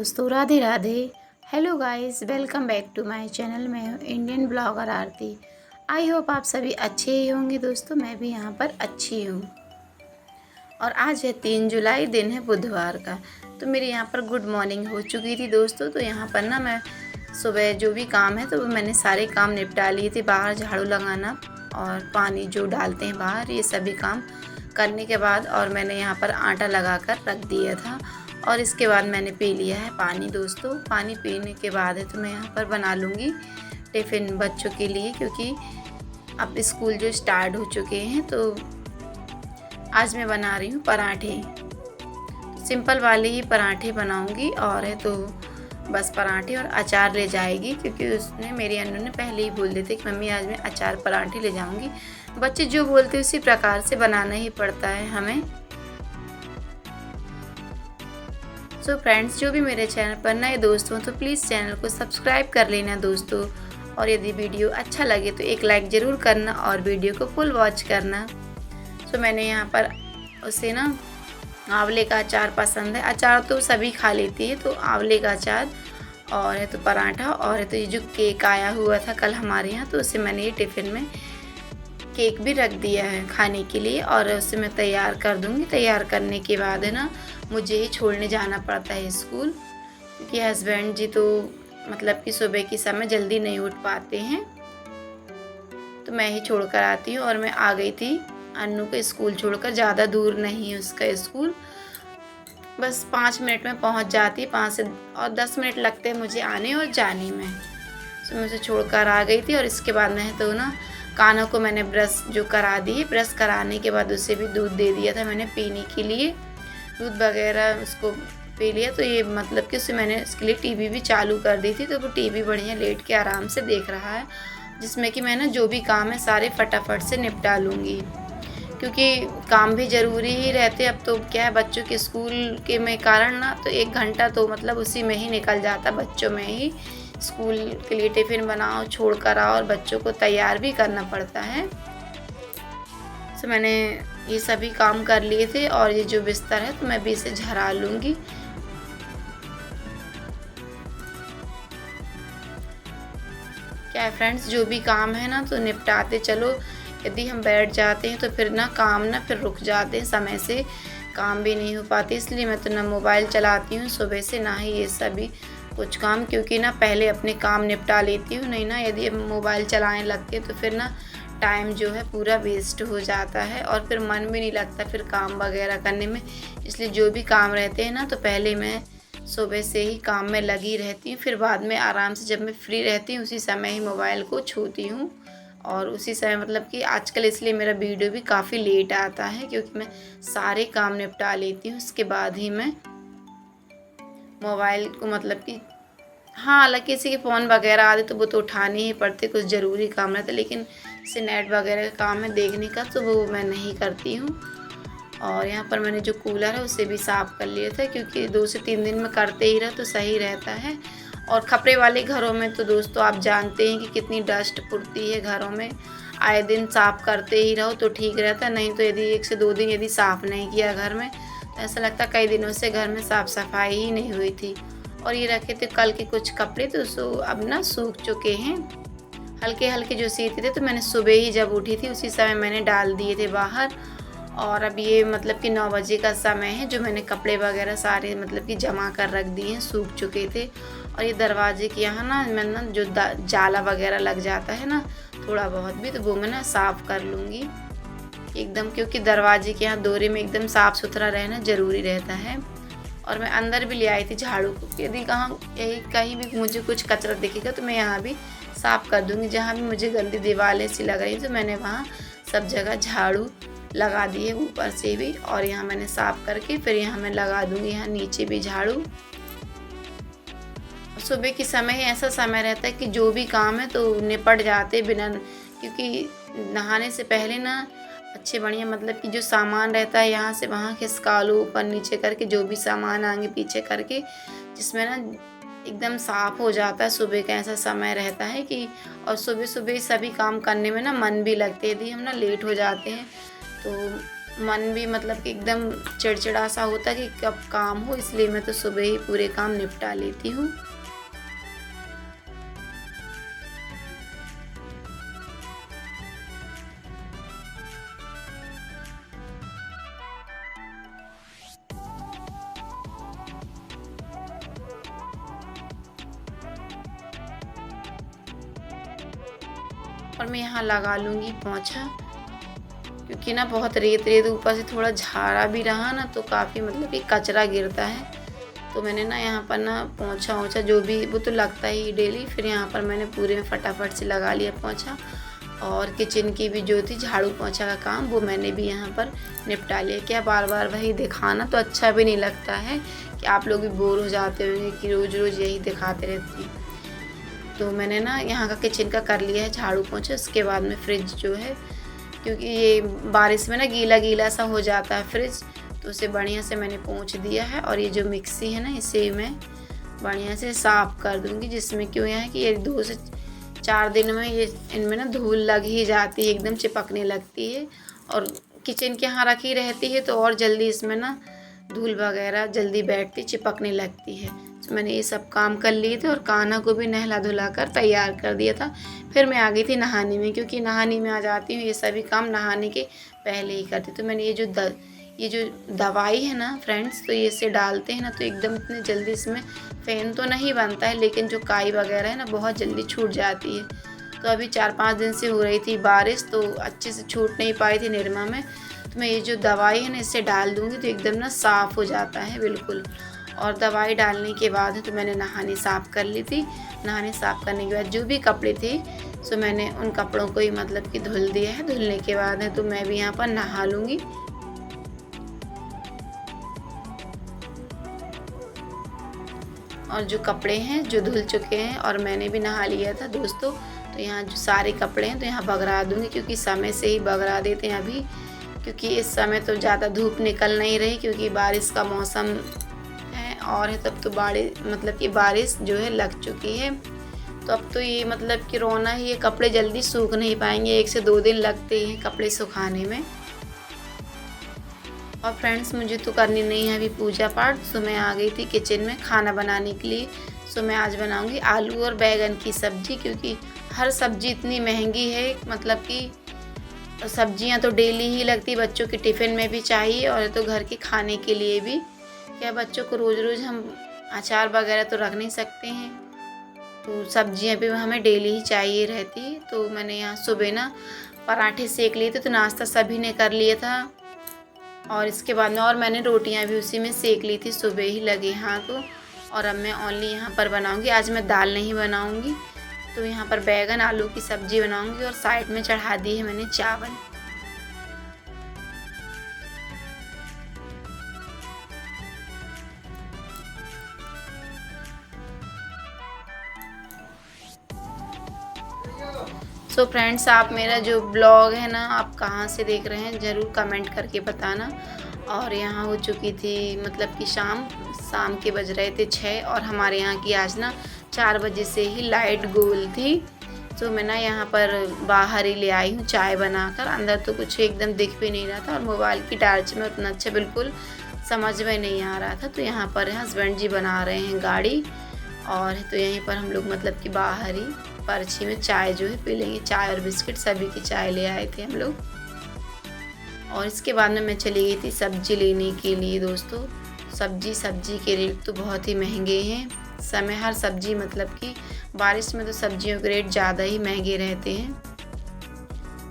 दोस्तों, Radhe Radhe. Hello guys, welcome back to my channel. मैं हूँ Indian blogger Aarti. I hope आप सभी अच्छे ही होंगे दोस्तों। मैं भी यहाँ पर अच्छी हूँ। और आज है 3 जुलाई, दिन है बुधवार का। तो मेरे यहाँ पर गुड मॉर्निंग हो चुकी थी दोस्तों। तो यहाँ पर ना मैं सुबह जो भी काम है तो मैंने सारे काम निपटा लिए थे। बाहर झाड़ू लगाना और पानी जो डालते हैं बाहर, ये सभी काम करने के बाद और मैंने यहाँ पर आटा लगा कर रख दिया था। और इसके बाद मैंने पी लिया है पानी दोस्तों। पानी पीने के बाद है तो मैं यहाँ पर बना लूँगी टिफ़िन बच्चों के लिए, क्योंकि अब स्कूल जो स्टार्ट हो चुके हैं। तो आज मैं बना रही हूँ पराठे। सिंपल वाले ही पराठे बनाऊँगी और है तो बस पराठे और अचार ले जाएगी, क्योंकि उसने मेरी अनु ने पहले ही बोल दिए थे कि मम्मी आज मैं अचार पराठे ले जाऊँगी। बच्चे जो बोलते हैं उसी प्रकार से बनाना ही पड़ता है हमें। सो फ्रेंड्स, जो भी मेरे चैनल पर नए दोस्त हों तो प्लीज़ चैनल को सब्सक्राइब कर लेना दोस्तों। और यदि वीडियो अच्छा लगे तो एक लाइक ज़रूर करना और वीडियो को फुल वॉच करना। सो मैंने यहाँ पर उसे ना आंवले का अचार पसंद है। अचार तो सभी खा लेती है, तो आंवले का अचार और है तो पराठा और है तो ये जो केक आया हुआ था कल हमारे यहाँ, तो उसे मैंने ये टिफ़िन में केक भी रख दिया है खाने के लिए। और उसे मैं तैयार कर दूँगी। तैयार करने के बाद है ना मुझे ही छोड़ने जाना पड़ता है स्कूल, क्योंकि हस्बैंड जी तो मतलब कि सुबह के समय जल्दी नहीं उठ पाते हैं, तो मैं ही छोड़ कर आती हूँ। और मैं आ गई थी अन्नू को स्कूल छोड़कर। ज़्यादा दूर नहीं है उसका स्कूल, बस 5 मिनट में पहुँच जाती है। 5 से और 10 मिनट लगते हैं मुझे आने और जाने में। तो मैं उसे छोड़कर आ गई थी। और इसके बाद मैं तो ना कान्हा को मैंने ब्रश जो करा दी है, ब्रश कराने के बाद उसे भी दूध दे दिया था मैंने पीने के लिए। दूध वगैरह उसको पी लिया। तो ये मतलब कि उसे मैंने इसके लिए टीवी भी चालू कर दी थी, तो वो टीवी बढ़िया लेट के आराम से देख रहा है, जिसमें कि मैं ना जो भी काम है सारे फटाफट से निपटा लूँगी, क्योंकि काम भी ज़रूरी ही रहते। अब तो क्या है, बच्चों के स्कूल के में कारण ना तो 1 घंटा तो मतलब उसी में ही निकल जाता, बच्चों में ही। स्कूल के लिए टिफ़िन बनाओ, छोड़ कर आओ और बच्चों को तैयार भी करना पड़ता है। तो मैंने ये सभी काम कर लिए थे। और ये जो बिस्तर है तो मैं भी इसे झरा लूँगी। क्या है फ्रेंड्स, जो भी काम है ना तो निपटाते चलो। यदि हम बैठ जाते हैं तो फिर ना काम ना फिर रुक जाते हैं, समय से काम भी नहीं हो पाती। इसलिए मैं तो ना मोबाइल चलाती हूँ सुबह से, ना ही ये सभी कुछ काम, क्योंकि ना पहले अपने काम निपटा लेती हूँ। नहीं ना यदि हम मोबाइल चलाने लगते हैं तो फिर ना टाइम जो है पूरा वेस्ट हो जाता है और फिर मन भी नहीं लगता फिर काम वगैरह करने में। इसलिए जो भी काम रहते हैं ना तो पहले मैं सुबह से ही काम में लगी रहती हूँ, फिर बाद में आराम से जब मैं फ्री रहती हूँ उसी समय ही मोबाइल को छूती हूँ। और उसी समय मतलब कि आजकल इसलिए मेरा वीडियो भी काफ़ी लेट आता है, क्योंकि मैं सारे काम निपटा लेती हूँ उसके बाद ही मैं मोबाइल को मतलब कि हाँ, हालाँकि किसी के फ़ोन वगैरह आते तो वो तो उठाने ही पड़ते, कुछ ज़रूरी काम रहता, लेकिन जैसे नेट वगैरह का काम है देखने का तो वो मैं नहीं करती हूँ। और यहाँ पर मैंने जो कूलर है उसे भी साफ़ कर लिया था, क्योंकि 2 से 3 दिन में करते ही रहो तो सही रहता है। और खपड़े वाले घरों में तो दोस्तों आप जानते हैं कि कितनी डस्ट उड़ती है घरों में। आए दिन साफ़ करते ही रहो तो ठीक रहता है, नहीं तो यदि 1 से 2 दिन यदि साफ़ नहीं किया घर में तो ऐसा लगता कई दिनों से घर में साफ़ सफाई ही नहीं हुई थी। और ये रखे थे कल के कुछ कपड़े, तो अब ना सूख चुके हैं। हल्के हल्के जो सीते थे तो मैंने सुबह ही जब उठी थी उसी समय मैंने डाल दिए थे बाहर। और अब ये मतलब कि 9 बजे का समय है, जो मैंने कपड़े वगैरह सारे मतलब कि जमा कर रख दिए हैं, सूख चुके थे। और ये दरवाजे के यहाँ ना मैं ना जो जाला वगैरह लग जाता है ना थोड़ा बहुत भी, तो वो मैं ना साफ़ कर लूँगी एकदम, क्योंकि दरवाजे के यहाँ दौरे में एकदम साफ़ सुथरा रहना ज़रूरी रहता है। और मैं अंदर भी ले आई थी झाड़ू को, यदि कहीं भी मुझे कुछ कचरा दिखेगा तो मैं यहाँ भी साफ़ कर दूँगी। जहाँ भी मुझे गंदी दीवारें सी लग रही तो मैंने वहाँ सब जगह झाड़ू लगा दिए ऊपर से भी। और यहाँ मैंने साफ़ करके फिर यहाँ मैं लगा दूँगी यहाँ नीचे भी झाड़ू। सुबह के समय ऐसा समय रहता है कि जो भी काम है तो निपट जाते बिना, क्योंकि नहाने से पहले ना अच्छे बढ़िया मतलब कि जो सामान रहता है यहाँ से वहाँ खिसका लो, ऊपर नीचे करके जो भी सामान आगे पीछे करके, जिसमें ना एकदम साफ़ हो जाता है। सुबह का ऐसा समय रहता है कि और सुबह सुबह सभी काम करने में ना मन भी लगते हैं। यदि हम ना लेट हो जाते हैं तो मन भी मतलब कि एकदम चिड़चिड़ा सा होता है कि कब काम हो, इसलिए मैं तो सुबह ही पूरे काम निपटा लेती हूँ। और मैं यहाँ लगा लूँगी पोंछा, क्योंकि ना बहुत रेत रेत ऊपर से थोड़ा झाड़ा भी रहा ना तो काफ़ी मतलब कि कचरा गिरता है। तो मैंने ना यहाँ पर ना पोंछा ओछा जो भी वो तो लगता ही डेली, फिर यहाँ पर मैंने पूरे में फटाफट से लगा लिया पोंछा। और किचन की भी जो थी झाड़ू पोंछा का काम वो मैंने भी यहाँ पर निपटा लिया। क्या बार बार वही दिखाना तो अच्छा भी नहीं लगता है, कि आप लोग भी बोर हो जाते होंगे कि रोज़ रोज़ यही दिखाते रहती हैं। तो मैंने ना यहाँ का किचन का कर लिया है झाड़ू पोंछा। उसके बाद में फ्रिज जो है, क्योंकि ये बारिश में ना गीला गीला सा हो जाता है फ्रिज, तो उसे बढ़िया से मैंने पोंछ दिया है। और ये जो मिक्सी है ना इसे मैं बढ़िया से साफ़ कर दूँगी, जिसमें क्यों है कि ये 2 से 4 दिन में ये इनमें ना धूल लग ही जाती है, एकदम चिपकने लगती है। और किचन के यहाँ रखी रहती है तो और जल्दी इसमें ना धूल वगैरह जल्दी बैठती चिपकने लगती है। तो मैंने ये सब काम कर लिए थे और कान्हा को भी नहला धुला कर तैयार कर दिया था। फिर मैं आ गई थी नहाने में, क्योंकि नहाने में आ जाती हूँ, ये सभी काम नहाने के पहले ही करती। तो मैंने ये जो दवाई है ना फ्रेंड्स, तो ये इसे डालते हैं ना तो एकदम इतने जल्दी इसमें फ़ेन तो नहीं बनता है, लेकिन जो काई वगैरह है ना बहुत जल्दी छूट जाती है। तो अभी 4-5 दिन से हो रही थी बारिश, तो अच्छे से छूट नहीं पाई थी निरमा में। तो मैं ये जो दवाई है ना इसे डाल दूँगी तो एकदम ना साफ़ हो जाता है बिल्कुल। और दवाई डालने के बाद तो मैंने नहानी साफ़ कर ली थी। नहाने साफ़ करने के बाद जो भी कपड़े थे सो मैंने उन कपड़ों को ही मतलब कि धुल दिया है। धुलने के बाद है तो मैं भी यहाँ पर नहा लूँगी। और जो कपड़े हैं जो धुल चुके हैं और मैंने भी नहा लिया था दोस्तों, तो यहाँ जो सारे कपड़े हैं तो यहाँ बगरा दूँगी, क्योंकि समय से ही बगरा देते हैं अभी, क्योंकि इस समय तो ज़्यादा धूप निकल नहीं रही, क्योंकि बारिश का मौसम है और है तब तो मतलब कि बारिश जो है लग चुकी है। तो अब तो ये मतलब कि रोना ही, ये कपड़े जल्दी सूख नहीं पाएंगे, 1 से 2 दिन लगते हैं कपड़े सुखाने में। और फ्रेंड्स मुझे तो करनी नहीं है अभी पूजा पाठ, सो मैं आ गई थी किचन में खाना बनाने के लिए। सो मैं आज बनाऊंगी आलू और बैगन की सब्ज़ी, क्योंकि हर सब्ज़ी इतनी महंगी है, मतलब कि सब्जियां तो डेली ही लगती, बच्चों के टिफ़िन में भी चाहिए और तो घर के खाने के लिए भी। क्या बच्चों को रोज़ रोज़ हम अचार वगैरह तो रख नहीं सकते हैं, तो सब्जियां भी हमें डेली ही चाहिए रहती है। तो मैंने यहाँ सुबह ना पराठे सेक लिए थे, तो नाश्ता सभी ने कर लिया था। और इसके बाद में और मैंने रोटियां भी उसी में सेक ली थी, सुबह ही लगे हाथ को। और अब मैं ओनली यहाँ पर बनाऊंगी, आज मैं दाल नहीं बनाऊंगी। तो यहाँ पर बैगन आलू की सब्ज़ी बनाऊंगी और साइड में चढ़ा दी है मैंने चावल। सो फ्रेंड्स आप मेरा जो ब्लॉग है ना आप कहाँ से देख रहे हैं ज़रूर कमेंट करके बताना। और यहाँ हो चुकी थी मतलब कि शाम के बज रहे थे 6 और हमारे यहाँ की आज ना 4 बजे से ही लाइट गोल थी। तो मैं ना यहाँ पर बाहर ही ले आई हूँ चाय बनाकर, अंदर तो कुछ एकदम दिख भी नहीं रहा था और मोबाइल की टार्च में उतना अच्छा बिल्कुल समझ में नहीं आ रहा था। तो यहाँ पर हस्बैंड जी बना रहे हैं गाड़ी, और तो यहीं पर हम लोग मतलब कि बाहर ही पर्ची में चाय जो है पी लेंगे। चाय और बिस्किट सभी की चाय ले आए थे हम लोग। और इसके बाद में मैं चली गई थी सब्ज़ी लेने के लिए दोस्तों। सब्ज़ी के रेट तो बहुत ही महंगे हैं समय, हर सब्ज़ी मतलब कि बारिश में तो सब्जियों के रेट ज़्यादा ही महंगे रहते हैं।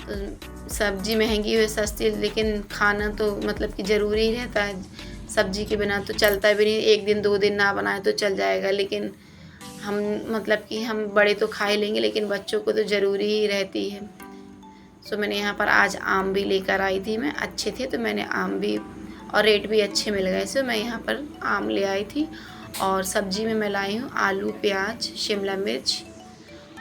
तो सब्ज़ी महंगी हो सस्ती, लेकिन खाना तो मतलब कि ज़रूरी ही रहता है, सब्ज़ी के बिना तो चलता भी नहीं। 1 दिन 2 दिन ना बनाए तो चल जाएगा, लेकिन हम मतलब कि हम बड़े तो खा ही लेंगे, लेकिन बच्चों को तो ज़रूरी ही रहती है। सो मैंने यहाँ पर आज आम भी लेकर आई थी मैं, अच्छे थे तो मैंने आम भी, और रेट भी अच्छे मिल गए, सो मैं यहाँ पर आम ले आई थी। और सब्ज़ी में मैं लाई हूँ आलू, प्याज, शिमला मिर्च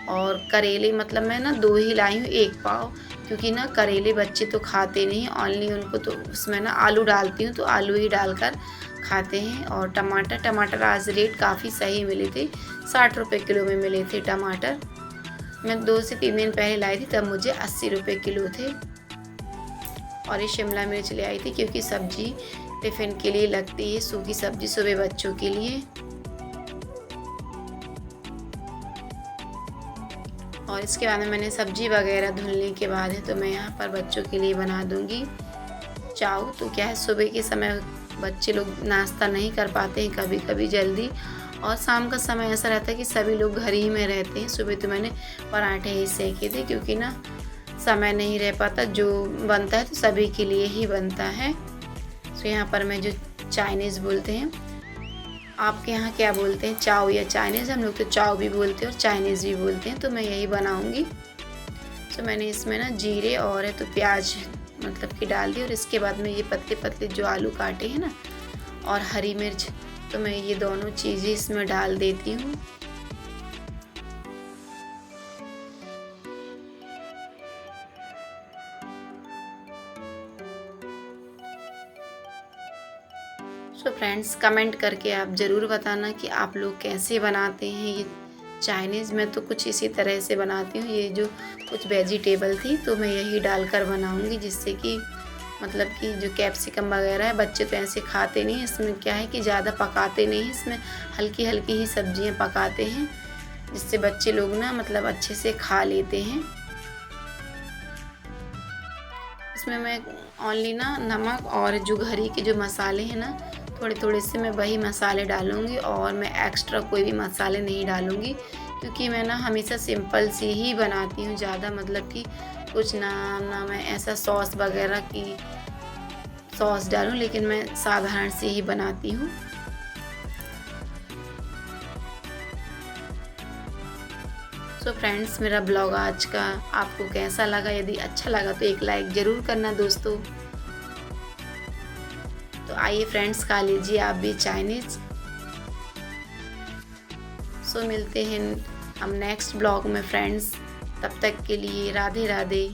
और करेले, मतलब मैं ना 2 ही लाई हूँ 1 पाव, क्योंकि ना करेले बच्चे तो खाते नहीं, ओनली उनको तो उसमें ना आलू डालती हूँ तो आलू ही डालकर खाते हैं। और टमाटर आज रेट काफ़ी सही मिले थे, 60 रुपये किलो में मिले थे टमाटर। मैं 2 से 3 दिन पहले लाई थी तब मुझे 80 रुपये किलो थे। और ये शिमला मिर्च ले आई थी क्योंकि सब्जी टिफ़िन के लिए लगती है, सूखी सब्जी सुबह बच्चों के लिए। और इसके बाद में मैंने सब्जी वगैरह धुलने के बाद है तो मैं यहाँ पर बच्चों के लिए बना दूँगी चाव। तो क्या है, सुबह के समय बच्चे लोग नाश्ता नहीं कर पाते हैं कभी कभी जल्दी, और शाम का समय ऐसा रहता है कि सभी लोग घर ही में रहते हैं। सुबह तो मैंने पराठे ही सेके थे क्योंकि ना समय नहीं रह पाता, जो बनता है तो सभी के लिए ही बनता है। तो यहाँ पर मैं जो चाइनीज़ बोलते हैं, आपके यहाँ क्या बोलते हैं, चाव या चाइनीज़? हम लोग तो चाव भी बोलते हैं और चाइनीज़ भी बोलते हैं। तो मैं यही बनाऊँगी। तो मैंने इसमें ना जीरे और है तो प्याज मतलब कि डाल दी, और इसके बाद में ये पतले पतले जो आलू काटे हैं ना और हरी मिर्च, तो मैं ये दोनों चीज़ें इसमें डाल देती हूँ। सो फ्रेंड्स, कमेंट करके आप ज़रूर बताना कि आप लोग कैसे बनाते हैं ये चाइनीज़। मैं तो कुछ इसी तरह से बनाती हूँ। ये जो कुछ वेजिटेबल थी तो मैं यही डालकर बनाऊँगी, जिससे कि मतलब कि जो कैप्सिकम वगैरह है बच्चे तो ऐसे खाते नहीं। इसमें क्या है कि ज़्यादा पकाते नहीं, इसमें हल्की हल्की ही सब्जियां पकाते हैं, जिससे बच्चे लोग ना मतलब अच्छे से खा लेते हैं। इसमें मैं ओनली ना नमक और जो घरी के जो मसाले हैं ना थोड़े थोड़े से मैं वही मसाले डालूँगी, और मैं एक्स्ट्रा कोई भी मसाले नहीं डालूँगी क्योंकि मैं ना हमेशा सिंपल सी ही बनाती हूँ। ज़्यादा मतलब कि कुछ ना मैं ऐसा सॉस वगैरह की सॉस डालूँ, लेकिन मैं साधारण से ही बनाती हूँ। सो फ्रेंड्स, मेरा ब्लॉग आज का आपको कैसा लगा? यदि अच्छा लगा तो एक लाइक ज़रूर करना दोस्तों। तो आइए फ्रेंड्स, खा लीजिए आप भी चाइनीज़। सो मिलते हैं हम नेक्स्ट ब्लॉग में फ्रेंड्स, तब तक के लिए राधे राधे।